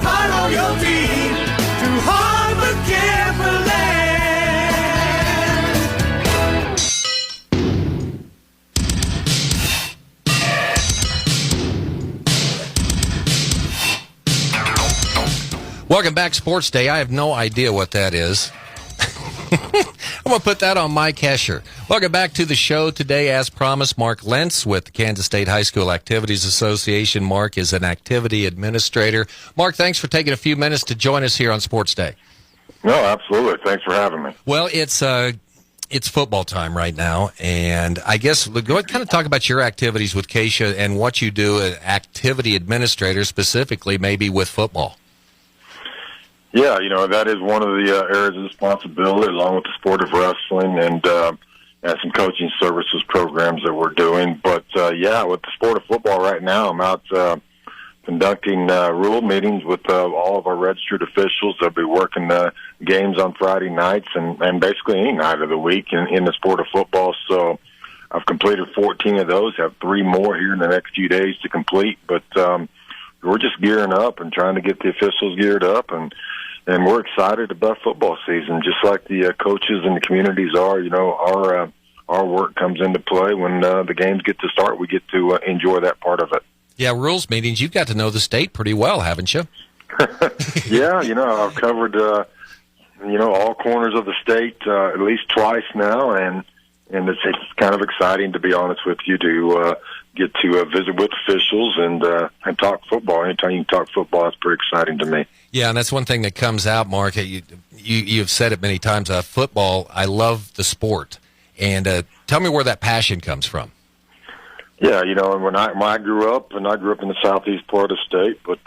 Follow your dream to Harper Camperland. Welcome back, Sports Day. I have no idea what that is. I'm going to put that on Mike Hesher. Welcome back to the show today. As promised, Mark Lentz with the Kansas State High School Activities Association. Mark is an activity administrator. Mark, thanks for taking a few minutes to join us here on Sports Day. No, absolutely. Thanks for having me. Well, it's football time right now, and I guess go ahead and kind of talk about your activities with Keisha and what you do as activity administrator, specifically maybe with football. Yeah, that is one of the areas of responsibility, along with the sport of wrestling and some coaching services programs that we're doing. But, with the sport of football right now, I'm out conducting rule meetings with all of our registered officials. They'll be working games on Friday nights and basically any night of the week in the sport of football. So I've completed 14 of those, have 3 more here in the next few days to complete. But we're just gearing up and trying to get the officials geared up, and we're excited about football season, just like the coaches and the communities are. Our work comes into play when the games get to start. We get to enjoy that part of it. Yeah, rules meetings. You've got to know the state pretty well, haven't you? Yeah, I've covered all corners of the state at least twice now, and it's kind of exciting, to be honest with you, to get to visit with officials and talk football. Anytime you can talk football, it's pretty exciting to me. Yeah, and that's one thing that comes out, Mark. You've said it many times. Football, I love the sport. And tell me where that passion comes from. Yeah, when I grew up, and I grew up in the southeast part of the state, but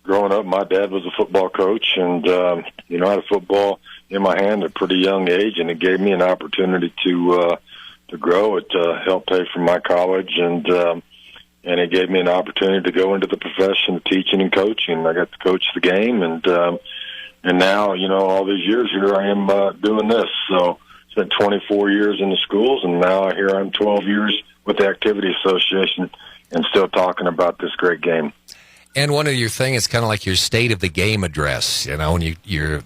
growing up, my dad was a football coach, and I had football in my hand at a pretty young age, and it gave me an opportunity to grow. It helped pay for my college, and it gave me an opportunity to go into the profession of teaching and coaching. I got to coach the game, and now, all these years, here I am doing this. So spent 24 years in the schools, and now here I'm 12 years with the Activity Association and still talking about this great game. And one of your things is kind of like your state of the game address, when you're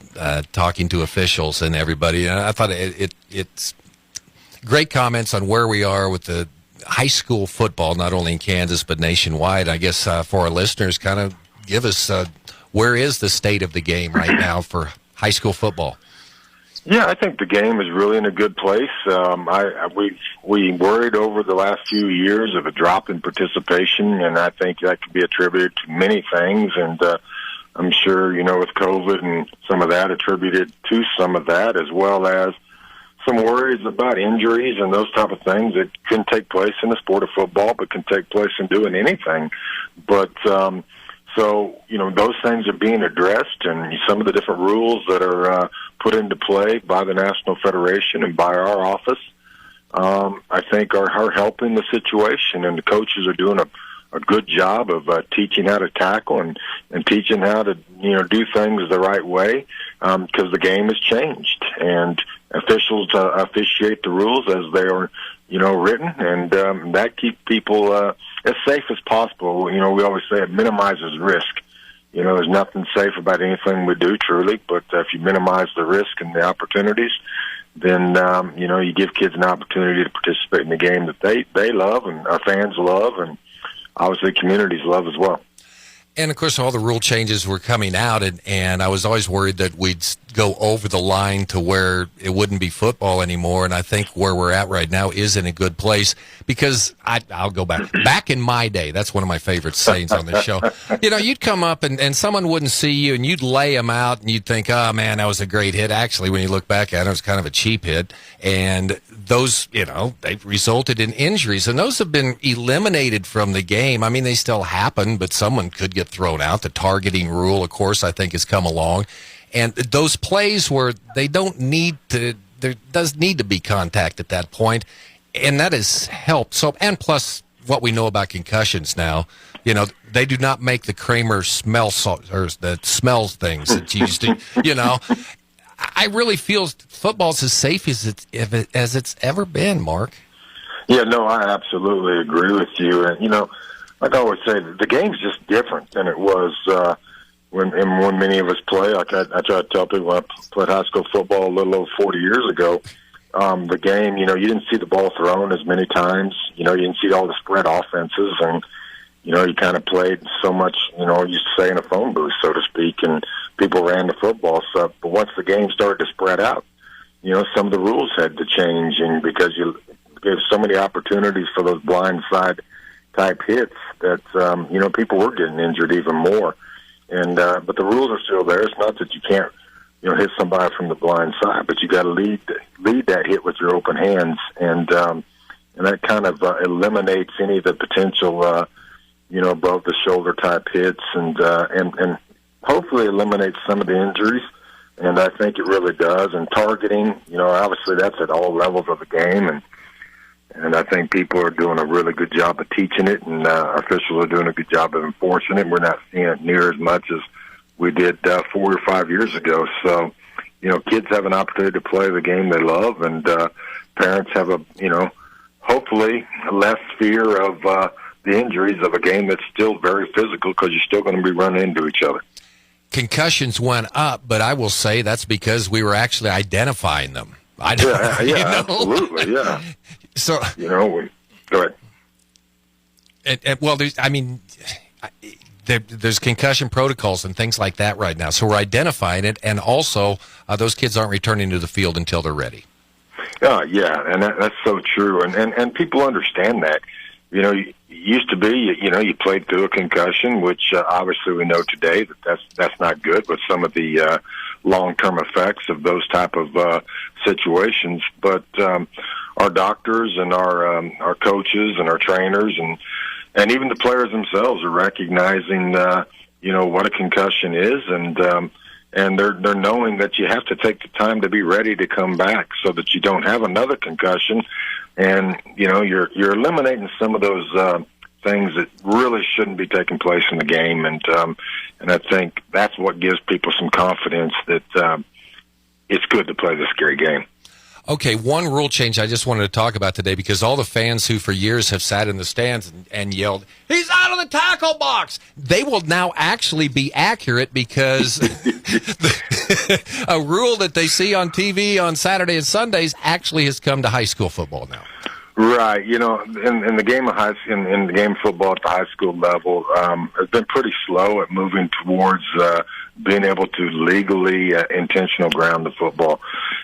talking to officials and everybody. And I thought it's great comments on where we are with the high school football, not only in Kansas but nationwide. I guess for our listeners, kind of give us where is the state of the game right now for high school football? Yeah, I think the game is really in a good place. We worried over the last few years of a drop in participation, and I think that could be attributed to many things. And I'm sure, with COVID and some of that attributed to some of that, as well as some worries about injuries and those type of things that can take place in the sport of football, but can take place in doing anything. But so, those things are being addressed, and some of the different rules that are put into play by the National Federation and by our office, I think are helping the situation, and the coaches are doing a good job of teaching how to tackle and teaching how to, do things the right way. because the game has changed, and officials officiate the rules as they are, written, and that keeps people as safe as possible. We always say it minimizes risk. There's nothing safe about anything we do, truly, but if you minimize the risk and the opportunities, then, you give kids an opportunity to participate in the game that they love and our fans love, and obviously communities love as well. And, of course, all the rule changes were coming out, and I was always worried that we'd go over the line to where it wouldn't be football anymore, and I think where we're at right now is in a good place because I'll go back. Back in my day, that's one of my favorite sayings on this show. You'd come up and someone wouldn't see you, and you'd lay them out, and you'd think, oh, man, that was a great hit. Actually, when you look back at it, it was kind of a cheap hit, and those, they've resulted in injuries, and those have been eliminated from the game. I mean, they still happen, but someone could get thrown out. The targeting rule, of course, I think has come along. And those plays where they don't need to, there does need to be contact at that point, and that has helped. So, and plus what we know about concussions now, they do not make the Kramer smell or the smells things that you used to, I really feel football's as safe as it's ever been, Mark. Yeah, no, I absolutely agree with you. And, like I always say, the game's just different than it was when many of us play. Like I try to tell people, when I played high school football a little over 40 years ago, the game, you didn't see the ball thrown as many times. You didn't see all the spread offenses, and you kind of played so much, used to say in a phone booth, so to speak, and people ran the football stuff. But once the game started to spread out, some of the rules had to change, and because you gave so many opportunities for those blindside type hits that, people were getting injured even more. And but the rules are still there. It's not that you can't, hit somebody from the blind side, but you got to lead that hit with your open hands, and that kind of eliminates any of the potential, above the shoulder type hits, and hopefully eliminates some of the injuries. And I think it really does. And targeting, obviously that's at all levels of the game, and I think people are doing a really good job of teaching it, and officials are doing a good job of enforcing it. We're not seeing it near as much as we did 4 or 5 years ago. So, kids have an opportunity to play the game they love, and parents have hopefully less fear of the injuries of a game that's still very physical because you're still going to be running into each other. Concussions went up, but I will say that's because we were actually identifying them. Absolutely, yeah. So, go ahead. Well, there's concussion protocols and things like that right now. So we're identifying it, and also those kids aren't returning to the field until they're ready. Yeah, and that's so true. And people understand that. It used to be, you played through a concussion, which obviously we know today that's not good with some of the long-term effects of those type of situations. But our doctors and our coaches and our trainers and even the players themselves are recognizing, what a concussion is, and they're knowing that you have to take the time to be ready to come back so that you don't have another concussion, and you're eliminating some of those things that really shouldn't be taking place in the game, and I think that's what gives people some confidence that it's good to play this scary game. Okay, one rule change I just wanted to talk about today, because all the fans who for years have sat in the stands and yelled, "He's out of the tackle box," they will now actually be accurate, because a rule that they see on TV on Saturday and Sundays actually has come to high school football now. Right, in the game of in the game of football at the high school level, has been pretty slow at moving towards being able to legally intentional ground the football,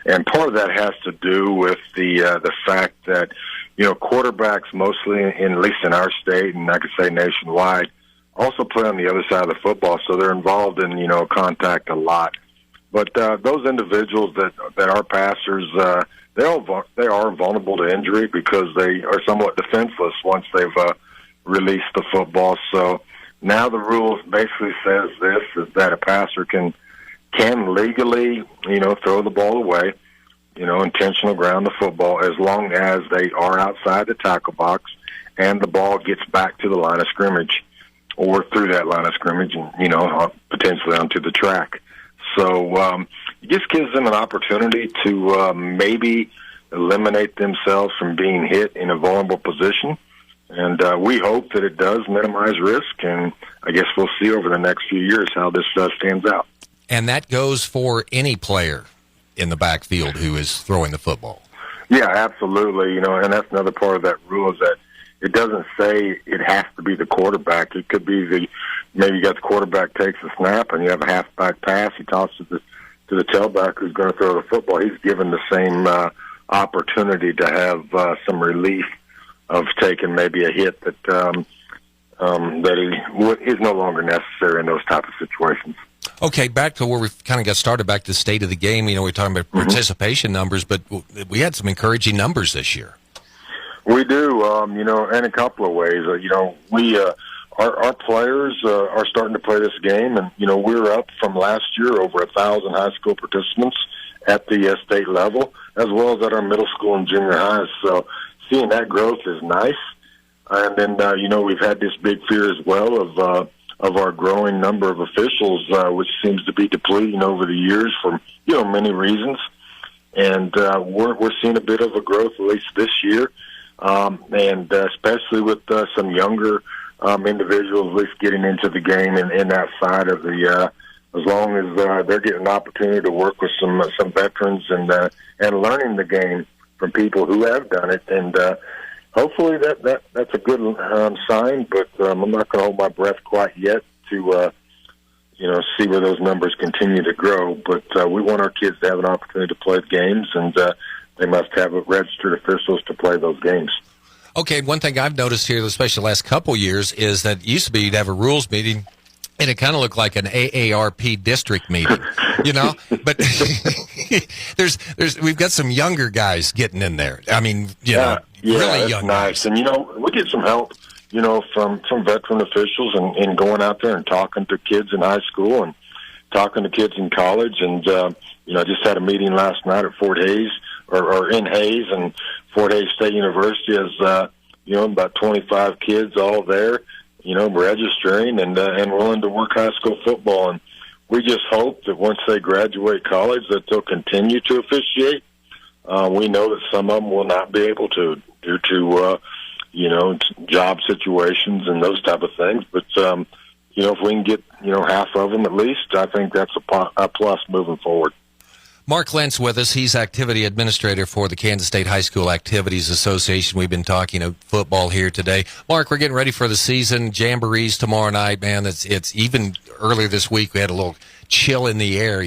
and part of that has to do with the fact that quarterbacks mostly, at least in our state, and I could say nationwide, also play on the other side of the football, so they're involved in contact a lot. But those individuals that are passers, they are vulnerable to injury because they are somewhat defenseless once they've released the football. So now the rules basically says this, is that a passer can legally, throw the ball away, intentional ground the football, as long as they are outside the tackle box and the ball gets back to the line of scrimmage or through that line of scrimmage and, potentially onto the track. So, it just gives them an opportunity to maybe eliminate themselves from being hit in a vulnerable position. And we hope that it does minimize risk, and I guess we'll see over the next few years how this stands out. And that goes for any player in the backfield who is throwing the football. Yeah, absolutely. And that's another part of that rule is that it doesn't say it has to be the quarterback. It could be maybe you got the quarterback takes a snap and you have a halfback pass. He tosses it to the tailback who's going to throw the football. He's given the same opportunity to have some relief of taking maybe a hit that is no longer necessary in those type of situations. Okay, back to where we kind of got started, back to the state of the game. We're talking about participation numbers, but we had some encouraging numbers this year. We do, in a couple of ways. Our players are starting to play this game, and, we're up from last year over 1,000 high school participants at the state level, as well as at our middle school and junior highs. So seeing that growth is nice. And then, we've had this big fear as well of our growing number of officials, which seems to be depleting over the years for, many reasons. And we're seeing a bit of a growth, at least this year, and especially with some younger individuals at least getting into the game in that side of the as long as they're getting an opportunity to work with some veterans and learning the game from people who have done it. And hopefully that's a good sign, but I'm not going to hold my breath quite yet to see where those numbers continue to grow. But we want our kids to have an opportunity to play games, and they must have registered officials to play those games. Okay, one thing I've noticed here, especially the last couple years, is that it used to be you'd have a rules meeting, and it kind of looked like an AARP district meeting, But we've got some younger guys getting in there. I mean, really young nice. guys. And we get some help, from veteran officials and going out there and talking to kids in high school and talking to kids in college. And I just had a meeting last night at Fort Hays or in Hays, and Fort Hays State University has about 25 kids all there, registering and willing to work high school football. And we just hope that once they graduate college that they'll continue to officiate. We know that some of them will not be able to due to, job situations and those type of things. But, if we can get, half of them at least, I think that's a plus moving forward. Mark Lentz with us. He's activity administrator for the Kansas State High School Activities Association. We've been talking football here today. Mark, we're getting ready for the season. Jamborees tomorrow night, man. It's even earlier this week. We had a little chill in the air.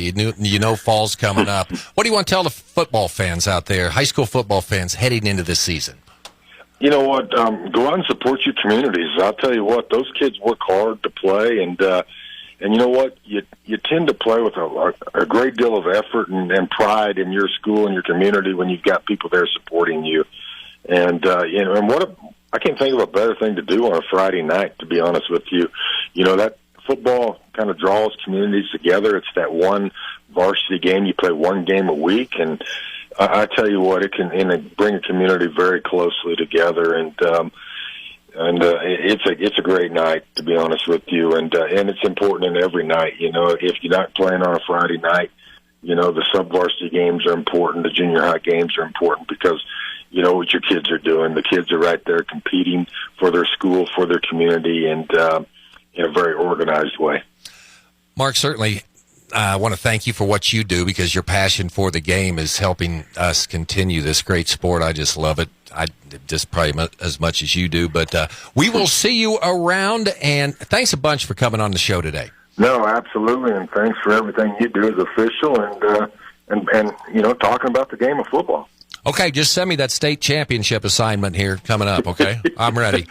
Fall's coming up. What do you want to tell the football fans out there, high school football fans, heading into this season? You know what? Go out and support your communities. I'll tell you what, those kids work hard to play, and you know what? You tend to play with a great deal of effort and pride in your school and your community when you've got people there supporting you. And I can't think of a better thing to do on a Friday night, to be honest with you. That football kind of draws communities together. It's that one varsity game. You play one game a week, and I tell you what, it can bring a community very closely together. And it's a great night, to be honest with you, and it's important in every night. If you're not playing on a Friday night, the sub-varsity games are important. The junior high games are important because what your kids are doing. The kids are right there competing for their school, for their community, and in a very organized way. Mark, certainly, I want to thank you for what you do because your passion for the game is helping us continue this great sport. I just love it. I just probably as much as you do, but we will see you around, and thanks a bunch for coming on the show today. No, absolutely, and thanks for everything you do as official and talking about the game of football. Okay, just send me that state championship assignment here coming up, okay? I'm ready.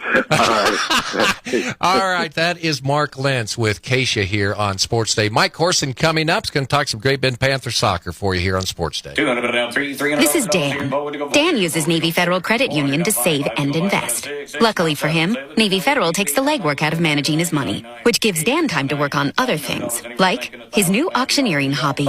All right, that is Mark Lentz with Keisha here on Sports Day. Mike Corson coming up is going to talk some Great Bend Panther soccer for you here on Sports Day. This is Dan. Dan uses Navy Federal Credit Union to save and invest. Luckily for him, Navy Federal takes the legwork out of managing his money, which gives Dan time to work on other things, like his new auctioneering hobby.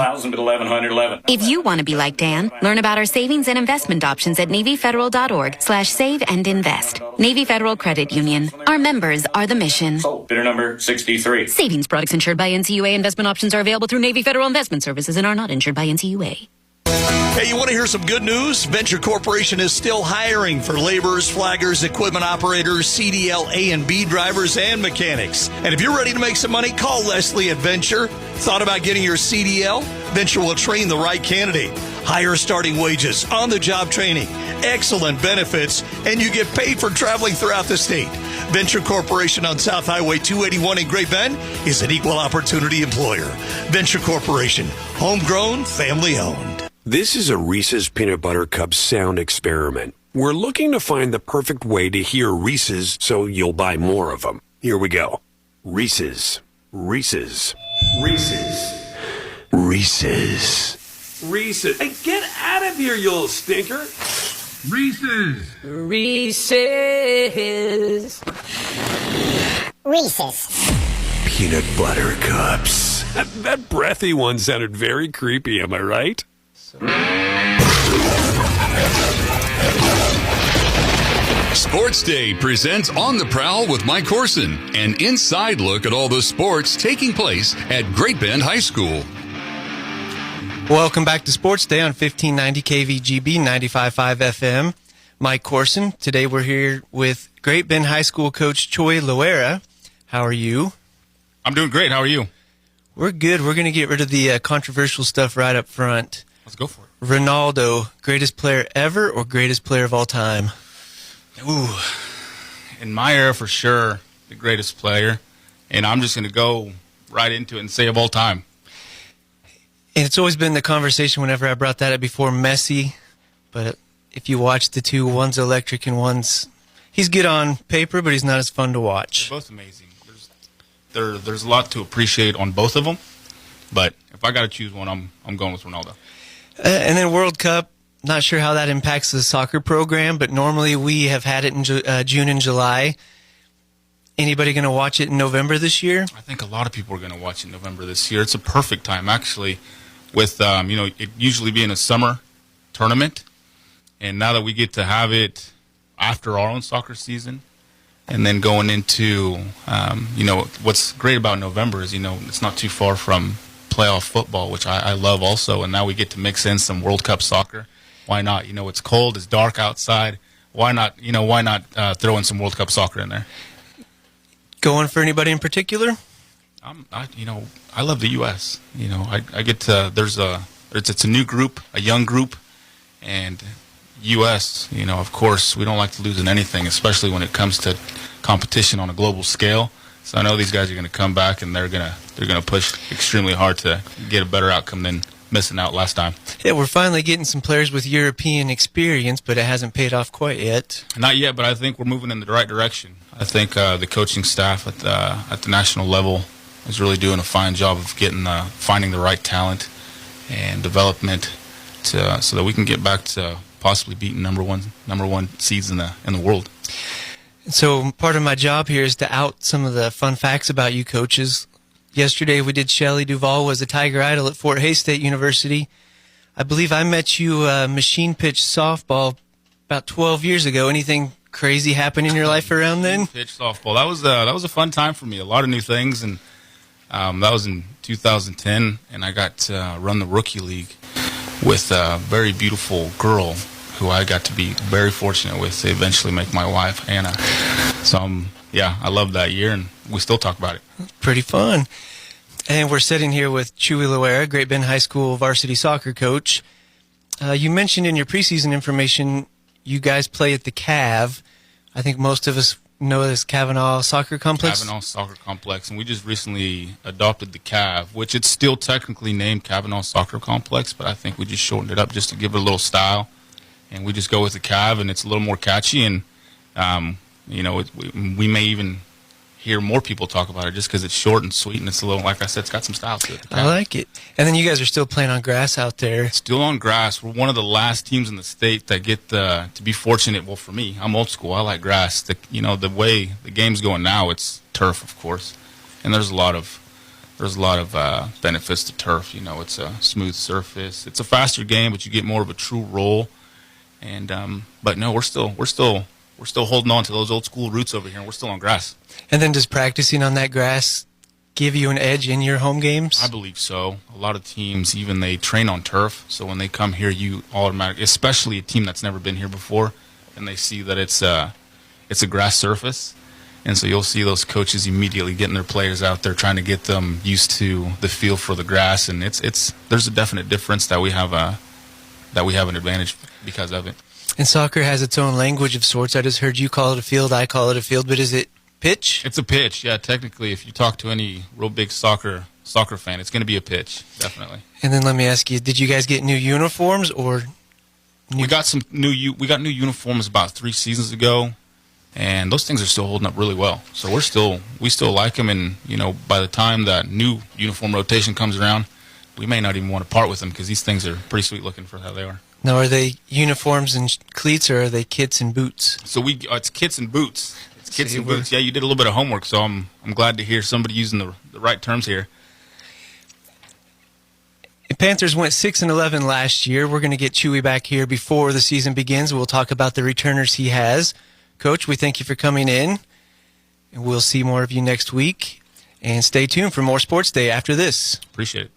If you want to be like Dan, learn about our savings and investments investment options at NavyFederal.org/save and invest. Navy Federal Credit Union. Our members are the mission. Bidder number 63. Savings products insured by NCUA. Investment options are available through Navy Federal Investment Services and are not insured by NCUA. Hey, you want to hear some good news? Venture Corporation is still hiring for laborers, flaggers, equipment operators, CDL A and B drivers, and mechanics. And if you're ready to make some money, call Leslie at Venture. Thought about getting your CDL? Venture will train the right candidate. Higher starting wages, on-the-job training, excellent benefits, and you get paid for traveling throughout the state. Venture Corporation on South Highway 281 in Great Bend is an equal opportunity employer. Venture Corporation, homegrown, family-owned. This is a Reese's Peanut Butter Cup sound experiment. We're looking to find the perfect way to hear Reese's so you'll buy more of them. Here we go. Reese's. Reese's. Reese's. Reese's. Reese's. Hey, get out of here, you little stinker. Reese's. Reese's. Reese's. Peanut Butter Cups. That breathy one sounded very creepy, am I right? Sports Day presents On the Prowl with Mike Corson, an inside look at all the sports taking place at Great Bend High School. Welcome back to Sports Day on 1590 KVGB 95.5 FM. Mike Corson. Today we're here with Great Bend High School coach Choi Loera. How are you? I'm doing great. How are you? We're good. We're going to get rid of the controversial stuff right up front. Let's go for it. Ronaldo, greatest player ever or greatest player of all time? Ooh, in my era, for sure, the greatest player. And I'm just going to go right into it and say of all time. And it's always been the conversation whenever I brought that up before, Messi. But if you watch the two, one's electric and one's... He's good on paper, but he's not as fun to watch. They're both amazing. There's a lot to appreciate on both of them. But if I got to choose one, I'm going with Ronaldo. And then World Cup, not sure how that impacts the soccer program, but normally we have had it in June and July. Anybody going to watch it in November this year? I think a lot of people are going to watch it in November this year. It's a perfect time, actually, with it usually being a summer tournament. And now that we get to have it after our own soccer season, and then going into, what's great about November is, it's not too far from playoff football, which I love also, and now we get to mix in some World Cup soccer. Why not? It's cold, it's dark outside. Why not throw in some World Cup soccer in there? Going for anybody in particular? I love the U.S. I get to, it's a new group, a young group, and U.S., of course, we don't like to lose in anything, especially when it comes to competition on a global scale. So I know these guys are going to come back, and they're going to push extremely hard to get a better outcome than missing out last time. Yeah, we're finally getting some players with European experience, but it hasn't paid off quite yet. Not yet, but I think we're moving in the right direction. I think the coaching staff at the national level is really doing a fine job of finding the right talent and development so that we can get back to possibly beating number one seeds in the world. So part of my job here is to out some of the fun facts about you coaches. Yesterday we did Shelley Duvall was a Tiger Idol at Fort Hays State University. I believe I met you machine pitch softball about 12 years ago. Anything crazy happen in your life around then? Pitch softball. That was a fun time for me. A lot of new things, and that was in 2010, and I got to run the rookie league with a very beautiful girl who I got to be very fortunate with to eventually make my wife, Anna. So, I loved that year, and we still talk about it. Pretty fun. And we're sitting here with Chewy Loera, Great Bend High School varsity soccer coach. You mentioned in your preseason information you guys play at the Cav. I think most of us know it as Kavanaugh Soccer Complex. Kavanaugh Soccer Complex, and we just recently adopted the Cav, which it's still technically named Kavanaugh Soccer Complex, but I think we just shortened it up just to give it a little style. And we just go with the Cav, and it's a little more catchy, and we may even hear more people talk about it just because it's short and sweet, and it's a little, like I said, it's got some style to it. I like it. And then you guys are still playing on grass out there. Still on grass. We're one of the last teams in the state that get to be fortunate. Well, for me, I'm old school. I like grass. The way the game's going now, it's turf, of course, and there's a lot of benefits to turf. It's a smooth surface. It's a faster game, but you get more of a true roll. And but no, we're still holding on to those old school roots over here, and we're still on grass. And then does practicing on that grass give you an edge in your home games? I believe so. A lot of teams, even they train on turf, so when they come here, you automatically, especially a team that's never been here before, and they see that it's a grass surface, and so you'll see those coaches immediately getting their players out there, trying to get them used to the feel for the grass, and there's a definite difference that we have an advantage because of it. And soccer has its own language of sorts. I just heard you call it a field, I call it a field, but is it pitch? It's a pitch, yeah. Technically, if you talk to any real big soccer fan, it's going to be a pitch, definitely. And then let me ask you, did you guys get new uniforms or? We got new uniforms about 3 seasons ago, and those things are still holding up really well. So we still like them, and by the time that new uniform rotation comes around, we may not even want to part with them because these things are pretty sweet looking for how they are. Now, are they uniforms and cleats, or are they kits and boots? So it's kits and boots. Kits and boots. Yeah, you did a little bit of homework, so I'm glad to hear somebody using the right terms here. The Panthers went 6-11 last year. We're going to get Chewy back here before the season begins. We'll talk about the returners he has. Coach, we thank you for coming in, and we'll see more of you next week. And stay tuned for more Sports Day after this. Appreciate it.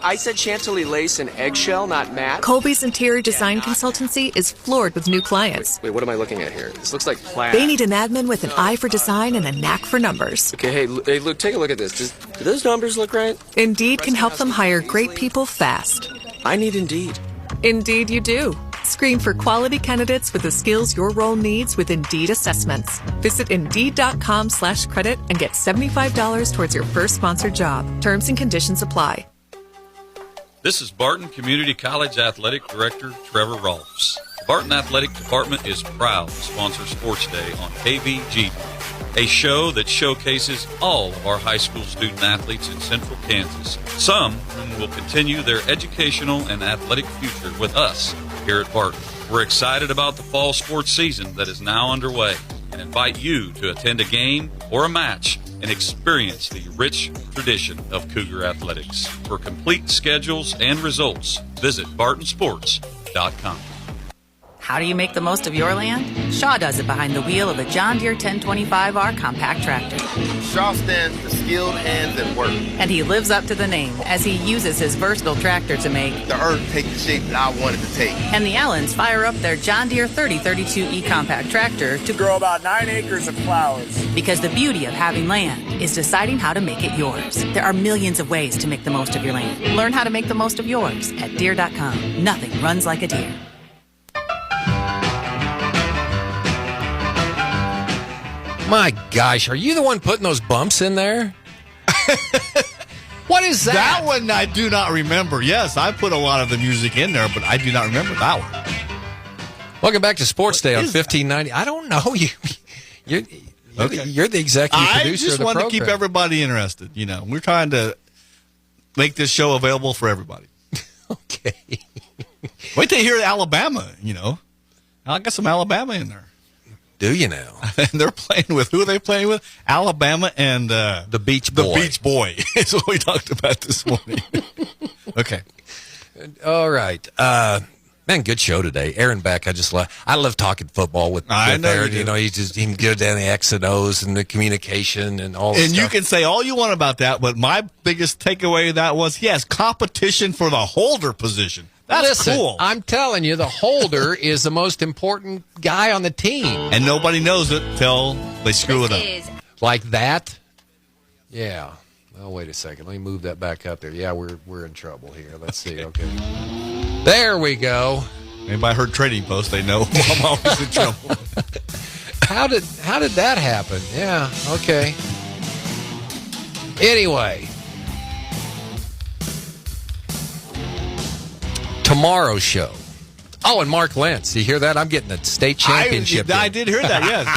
I said chantilly lace and eggshell, not matte. Colby's interior design consultancy is floored with new clients. Wait, what am I looking at here? This looks like plaid. They need an admin with an eye for design and a knack for numbers. Okay, hey, look, take a look at this. Do those numbers look right? Indeed can help them hire great people fast. I need Indeed. Indeed you do. Screen for quality candidates with the skills your role needs with Indeed assessments. Visit Indeed.com/credit and get $75 towards your first sponsored job. Terms and conditions apply. This is Barton Community College Athletic Director Trevor Rolfs. The Barton Athletic Department is proud to sponsor Sports Day on KBGD, a show that showcases all of our high school student athletes in Central Kansas, some whom will continue their educational and athletic future with us here at Barton. We're excited about the fall sports season that is now underway and invite you to attend a game or a match and experience the rich tradition of Cougar athletics. For complete schedules and results, visit bartonsports.com. How do you make the most of your land? Shaw does it behind the wheel of the John Deere 1025R compact tractor. Shaw stands for skilled hands at work. And he lives up to the name as he uses his versatile tractor to make the earth take the shape that I want it to take. And the Allens fire up their John Deere 3032E compact tractor to grow about 9 acres of flowers. Because the beauty of having land is deciding how to make it yours. There are millions of ways to make the most of your land. Learn how to make the most of yours at Deere.com. Nothing runs like a Deere. My gosh, are you the one putting those bumps in there? What is that? That one I do not remember. Yes, I put a lot of the music in there, but I do not remember that one. Welcome back to Sports Day on 1590. I don't know. You're the executive producer of the program. I just want to keep everybody interested. We're trying to make this show available for everybody. Okay. Wait till you hear Alabama, I got some Alabama in there. Do you now? And they're playing with, who are they playing with? Alabama and the Beach Boy. The Beach Boy is what we talked about this morning. Okay. All right. Man, good show today. Aaron Beck, I love talking football with Aaron. He can go down the X and O's and the communication and all that stuff. And you can say all you want about that, but my biggest takeaway of that was, yes, competition for the holder position. That's cool. I'm telling you, the holder is the most important guy on the team. And nobody knows it till they screw it up. Like that? Yeah. Oh, wait a second. Let me move that back up there. Yeah, we're in trouble here. Let's see. Okay. There we go. Anybody heard Trading Post, they know I'm always in trouble. How did that happen? Yeah, okay. Anyway. Tomorrow's show. Oh, and Mark Lentz. You hear that? I'm getting a state championship. I did hear that, yes.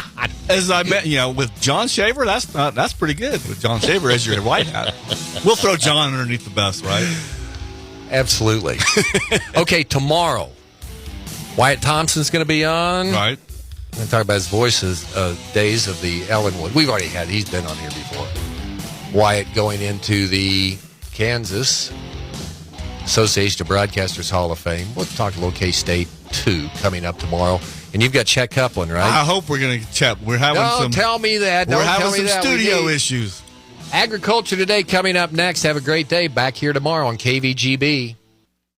As I met, with John Shaver, that's pretty good. With John Shaver as your white hat. We'll throw John underneath the bus, right? Absolutely. Okay, tomorrow, Wyatt Thompson's going to be on. Right. I'm going to talk about his voices, days of the Ellenwood. We've already had, he's been on here before. Wyatt going into the Kansas Association of Broadcasters Hall of Fame. We'll talk a little K-State 2 coming up tomorrow. And you've got Chet Copeland, right? I hope we're going to Chet. We're having Don't tell me that. We're Don't having tell me some that. studio issues. Agriculture Today coming up next. Have a great day. Back here tomorrow on KVGB.